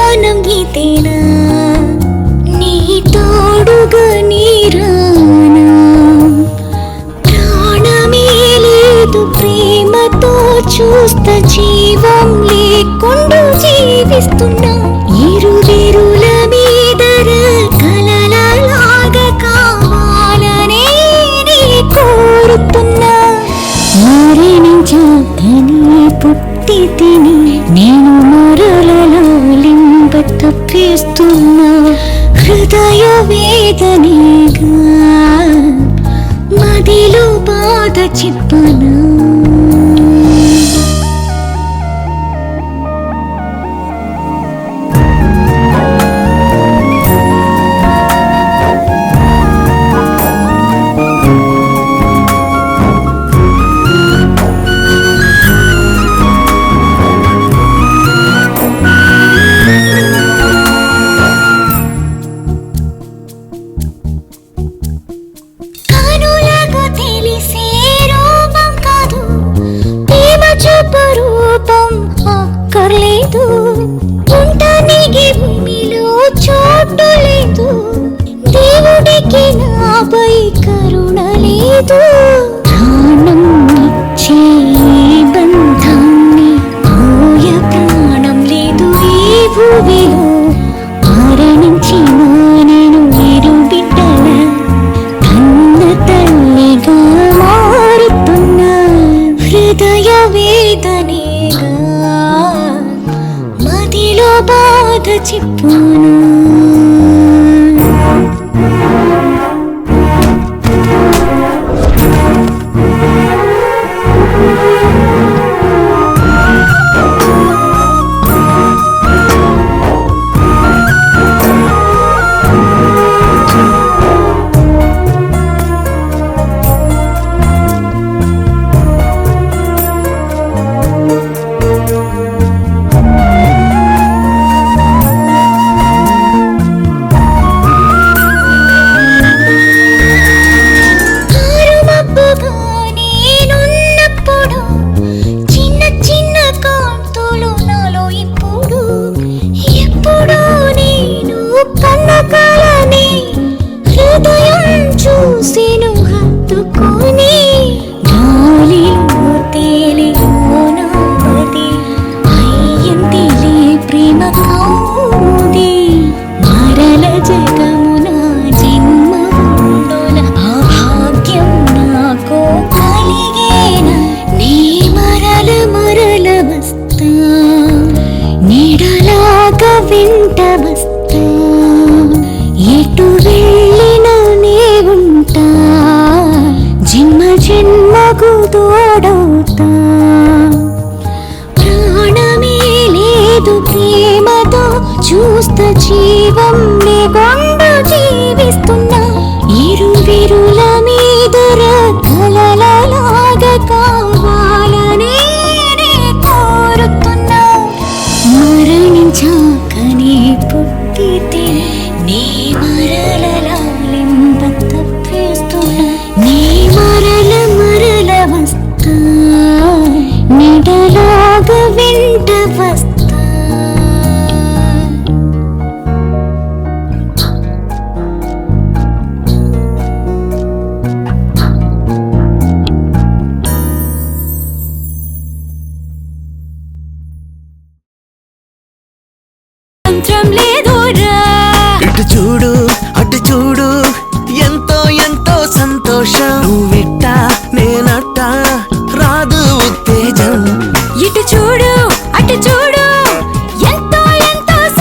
జీవనం ఇదేనా, నీ తోడుగా నీరానా. ప్రాణమే లేదు ప్రేమతో చూస్తా, జీవం లేకుండా జీవిస్తున్నా. ఇరువెరుల మీదర కలలలాగా కావాలనే నీ కోరుతున్నా. మరణించాకనే పుట్టి తిని నేను మరలలో లింబ తప్పిస్తున్నా. హృదయ వేదనేగా మదిలో బాధ చెప్పనా. లేదు ఉండనికి భూమిలో చోటు లేదు, దేవుడికి నాపై కరుణ లేదు. ప్రాణం ఇచ్చే బంధాన్ని పోయ ప్రాణం లేదు ఈ భూమిలో. మరణించిన నేను ఇరు బిడ్డల కన్న తల్లిగా మారుతున్నా. హృదయ వేదనేగా మదిలో బాధ చెప్పును. హృదయం చూసిను హత్తుకొని గాలిలో తేలిపోనాది అయ్యిందిలే ప్రేమ కౌముది. మరల జగమున జన్మ ఉండున ఆ భాగ్యం నాకు కలిగేనా. నీ మరల మరల వస్తా, నీడలాగా వెంట వస్తా. ఎటు వెళ్ళినా నే ఉంటా, జన్మ జన్మకు తోడవుతా. ప్రాణమే లేదు ప్రేమతో చూస్తా, జీవం లేకుండా జీవిస్తున్నా. ఇరువిరుల మీదర కలలలాగా కావాలనే నే కోరుతున్నా. మరణించాకనే పుట్టితే నీ మరల లింబ తప్పిస్తున్నా. నీ మరల మరల వస్తా.